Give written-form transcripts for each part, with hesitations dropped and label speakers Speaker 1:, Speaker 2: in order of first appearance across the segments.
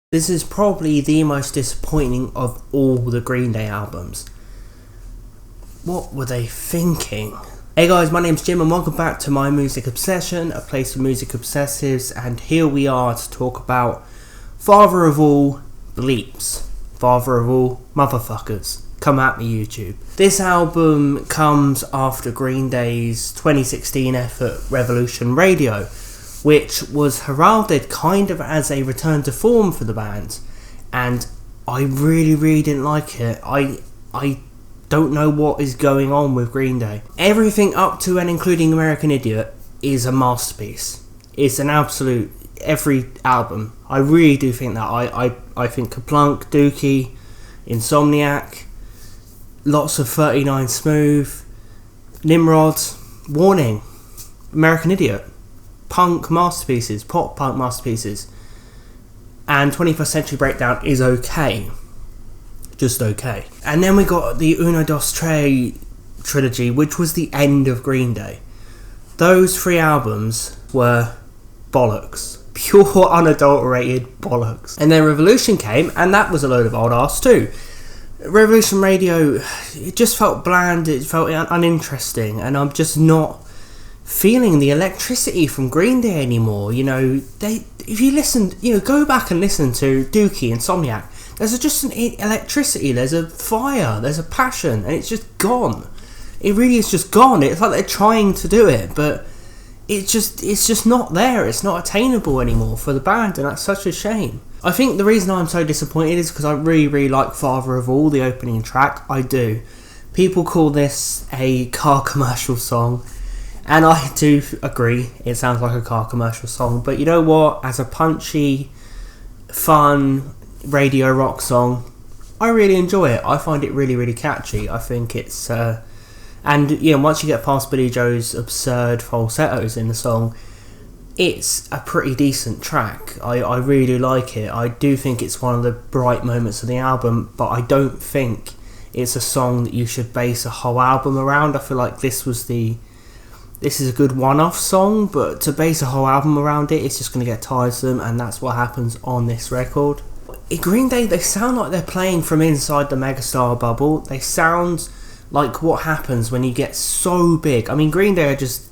Speaker 1: This is probably the most disappointing of all the Green Day albums. What were they thinking? Hey guys, my name's Jim and welcome back to My Music Obsession, a place for music obsessives, and here we are to talk about father of all bleeps, father of all motherfuckers. Come at me, YouTube. This album comes after Green Day's 2016 effort Revolution Radio, which was heralded kind of as a return to form for the band, and I really didn't like it. I don't know what is going on with Green Day. Everything up to and including American Idiot is a masterpiece. It's an absolute, every album. I really do think that. I think Kaplunk, Dookie, Insomniac, lots of 39 Smooth, Nimrod, Warning, American Idiot, punk masterpieces, pop punk masterpieces, and 21st Century Breakdown is okay, just okay. And then we got the Uno Dos Tres trilogy, which was the end of Green Day. Those three albums were bollocks, pure unadulterated bollocks. And then Revolution came, and that was a load of old arse too. Revolution Radio, it just felt bland, it felt uninteresting, and I'm just not feeling the electricity from Green Day anymore. You know, if you listen, go back and listen to Dookie, Insomniac, there's just an electricity, there's a fire, there's a passion, and it's just gone. It really is just gone. It's like they're trying to do it, but it's just not there. It's not attainable anymore for the band, and that's such a shame. I think the reason I'm so disappointed is because I really like Father of All, the opening track. I do. People call this a car commercial song, and I do agree, it sounds like a car commercial song, but you know what, as a punchy, fun radio rock song, I really enjoy it. I find it really catchy. I think it's, and once you get past Billie Joe's absurd falsettos in the song, it's a pretty decent track. I really do like it. I do think it's one of the bright moments of the album, but I don't think it's a song that you should base a whole album around. I feel like this is a good one-off song, but to base a whole album around it, it's just going to get tiresome, and that's what happens on this record. In Green Day, they sound like they're playing from inside the megastar bubble. They sound like what happens when you get so big. I mean, Green Day are just...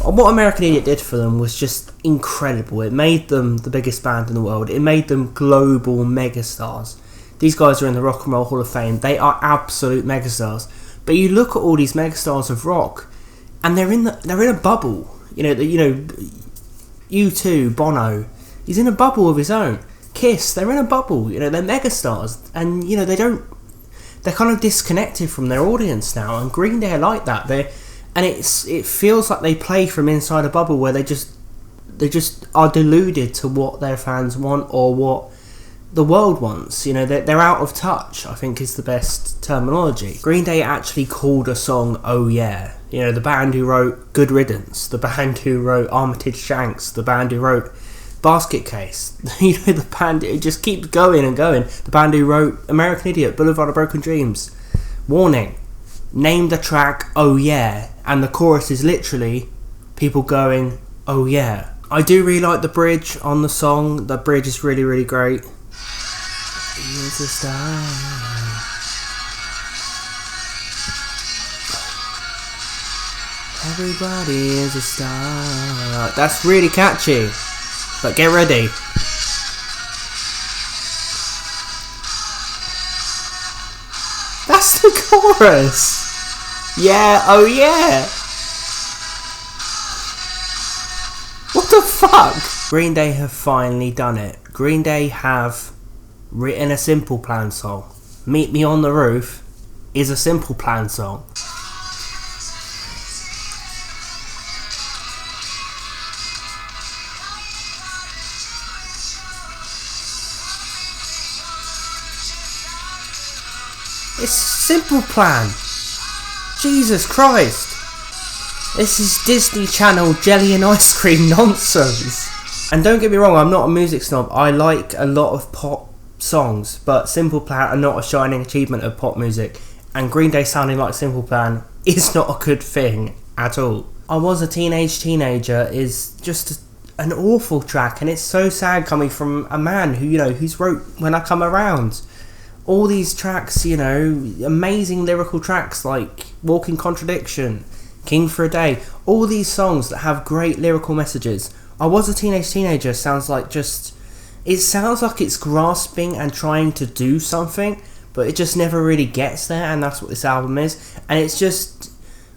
Speaker 1: What American Idiot did for them was just incredible. It made them the biggest band in the world. It made them global megastars. These guys are in the Rock and Roll Hall of Fame. They are absolute megastars. But you look at all these megastars of rock, and they're in a bubble. U2, Bono, he's in a bubble of his own. Kiss, they're in a bubble. They're megastars, and they're kind of disconnected from their audience now. And Green Day are like that. It feels like they play from inside a bubble where they just are deluded to what their fans want or what the world wants. They're out of touch, I think is the best terminology. Green Day actually called a song Oh Yeah. The band who wrote Good Riddance, the band who wrote Armitage Shanks, the band who wrote Basket Case. The band, it just keeps going and going. The band who wrote American Idiot, Boulevard of Broken Dreams, Warning, named the track Oh Yeah, and the chorus is literally people going Oh Yeah. I do really like the bridge on the song. The bridge is really great. Here's a star. Everybody is a star. That's really catchy. But get ready. That's the chorus. Yeah, oh yeah. What the fuck? Green Day have finally done it. Green Day have written a Simple Plan song. Meet Me on the Roof is a Simple Plan song. It's Simple Plan. Jesus Christ. This is Disney Channel jelly and ice cream nonsense. And don't get me wrong, I'm not a music snob. I like a lot of pop songs, but Simple Plan are not a shining achievement of pop music. And Green Day sounding like Simple Plan is not a good thing at all. I Was a Teenager is just an awful track, and it's so sad coming from a man who, who's wrote When I Come Around. All these tracks, amazing lyrical tracks like Walking Contradiction, King for a Day, all these songs that have great lyrical messages. I Was a Teenager sounds like it's grasping and trying to do something, but it just never really gets there, and that's what this album is. And it's just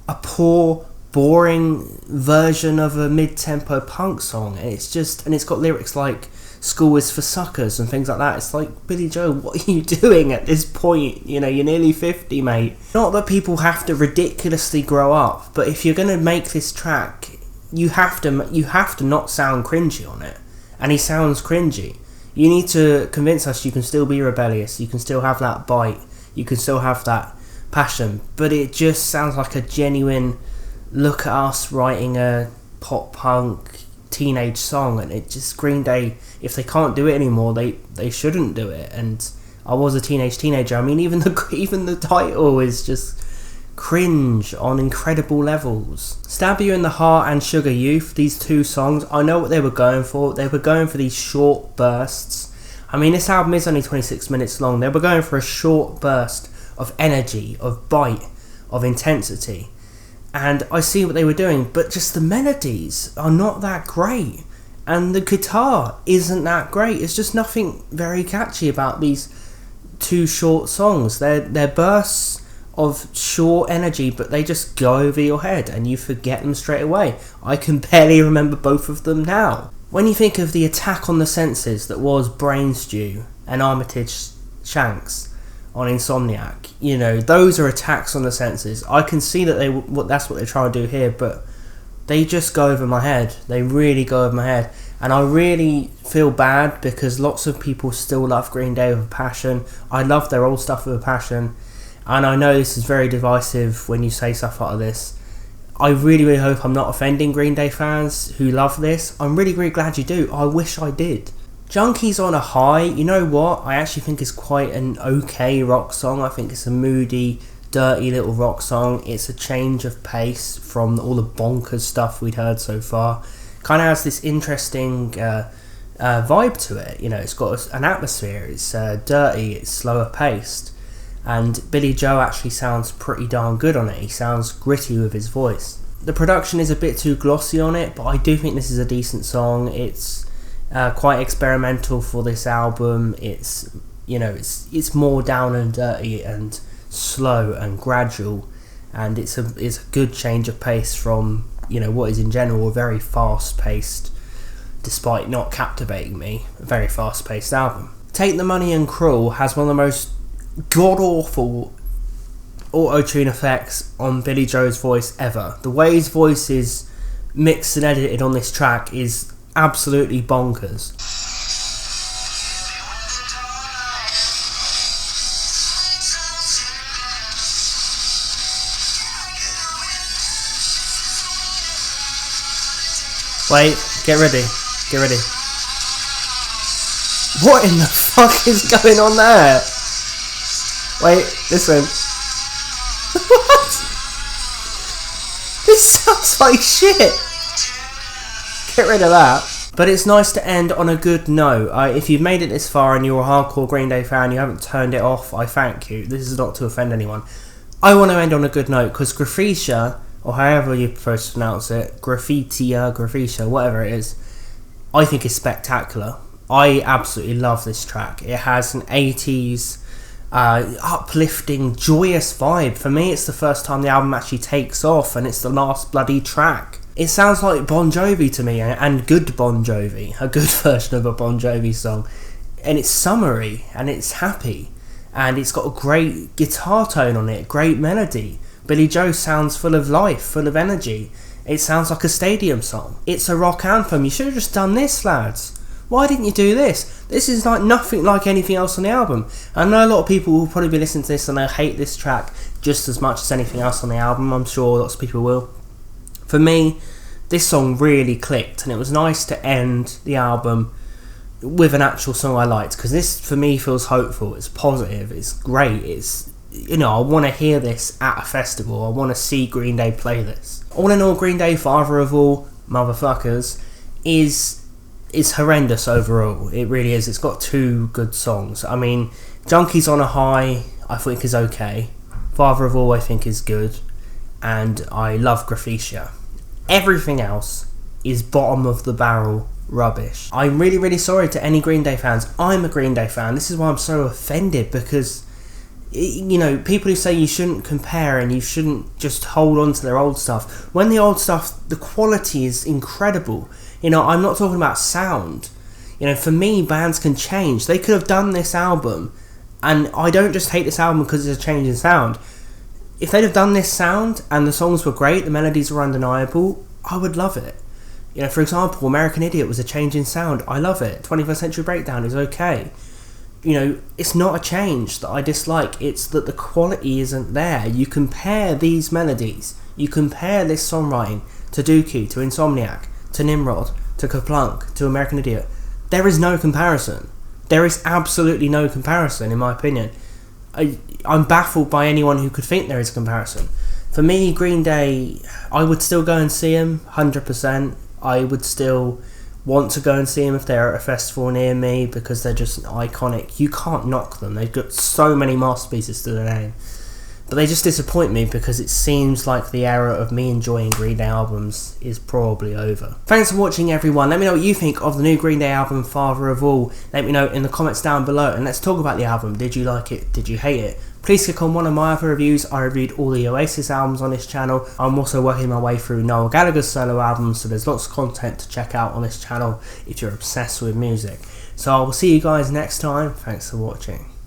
Speaker 1: a poor, boring version of a mid-tempo punk song, and it's got lyrics like "School is for suckers" and things like that. It's like, Billie Joe, what are you doing at this point? You're nearly 50, mate. Not that people have to ridiculously grow up, but if you're gonna make this track, you have to not sound cringy on it, and he sounds cringy. You need to convince us you can still be rebellious, you can still have that bite, you can still have that passion, but it just sounds like a genuine look at us writing a pop punk teenage song. And it just, Green Day, if they can't do it anymore, they shouldn't do it. And I Was a Teenager, I mean, even the title is just cringe on incredible levels. Stab You in the Heart and Sugar Youth, these two songs, I know what they were going for. They were going for these short bursts. I mean, this album is only 26 minutes long. They were going for a short burst of energy, of bite, of intensity. And I see what they were doing, but just the melodies are not that great, and the guitar isn't that great. It's just nothing very catchy about these two short songs. They're bursts of short energy, but they just go over your head and you forget them straight away. I can barely remember both of them now. When you think of the attack on the senses that was Brain Stew and Armitage Shanks on Insomniac, those are attacks on the senses. I can see that that's what they're trying to do here, but they just go over my head. They really go over my head, and I really feel bad because lots of people still love Green Day with a passion. I love their old stuff with a passion, and I know this is very divisive when you say stuff like this. I really, really hope I'm not offending Green Day fans who love this. I'm really, really glad you do. I wish I did. Junkie's on a High, you know what? I actually think it's quite an okay rock song. I think it's a moody, dirty little rock song. It's a change of pace from all the bonkers stuff we'd heard so far. Kind of has this interesting vibe to it. It's got an atmosphere. It's dirty, it's slower paced. And Billie Joe actually sounds pretty darn good on it. He sounds gritty with his voice. The production is a bit too glossy on it, but I do think this is a decent song. It's quite experimental for this album. It's more down and dirty and slow and gradual, and it's a good change of pace from what is in general a very fast paced, despite not captivating me, a very fast paced album. Take the Money and Cruel has one of the most god awful auto-tune effects on Billie Joe's voice ever. The way his voice is mixed and edited on this track is absolutely bonkers. Wait, get ready. What in the fuck is going on there? Wait, listen. What? This sounds like shit. Get rid of that. But it's nice to end on a good note. If you've made it this far and you're a hardcore Green Day fan, you haven't turned it off, I thank you. This is not to offend anyone. I want to end on a good note, because Graffitia, or however you prefer to pronounce it, Graffitia, whatever it is, I think is spectacular. I absolutely love this track. It has an 80s uplifting, joyous vibe. For me, it's the first time the album actually takes off, and it's the last bloody track. It sounds like Bon Jovi to me, and good Bon Jovi, a good version of a Bon Jovi song. And it's summery, and it's happy, and it's got a great guitar tone on it, great melody. Billie Joe sounds full of life, full of energy. It sounds like a stadium song. It's a rock anthem. You should have just done this, lads. Why didn't you do this? This is like nothing like anything else on the album. I know a lot of people will probably be listening to this and they'll hate this track just as much as anything else on the album. I'm sure lots of people will. For me, this song really clicked, and it was nice to end the album with an actual song I liked, because this for me feels hopeful. It's positive, it's great, it's, I want to hear this at a festival. I want to see Green Day play this. All in all, Green Day, father of all motherfuckers, is horrendous overall. It really is. It's got 2 good songs. I mean, Junkies on a High I think is okay. Father of All I think is good. And I love Graphitia. Everything else is bottom of the barrel rubbish. I'm really, really sorry to any Green Day fans. I'm a Green Day fan. This is why I'm so offended, because, you know, people who say you shouldn't compare and you shouldn't just hold on to their old stuff, when the old stuff, the quality is incredible. You know, I'm not talking about sound. You know, for me, bands can change. They could have done this album, and I don't just hate this album because it's a change in sound. If they'd have done this sound and the songs were great, the melodies were undeniable, I would love it. You know, for example, American Idiot was a change in sound. I love it. 21st Century Breakdown is okay. You know, it's not a change that I dislike. It's that the quality isn't there. You compare these melodies, you compare this songwriting to Dookie, to Insomniac, to Nimrod, to Kaplunk, to American Idiot. There is no comparison. There is absolutely no comparison, in my opinion. I'm baffled by anyone who could think there is a comparison. For me, Green Day, I would still go and see them, 100%. I would still want to go and see them if they're at a festival near me, because they're just iconic. You can't knock them. They've got so many masterpieces to their name. But they just disappoint me because it seems like the era of me enjoying Green Day albums is probably over. Thanks for watching, everyone. Let me know what you think of the new Green Day album, Father of All. Let me know in the comments down below, and let's talk about the album. Did you like it? Did you hate it? Please click on one of my other reviews. I reviewed all the Oasis albums on this channel. I'm also working my way through Noel Gallagher's solo albums, so there's lots of content to check out on this channel if you're obsessed with music. So I will see you guys next time. Thanks for watching.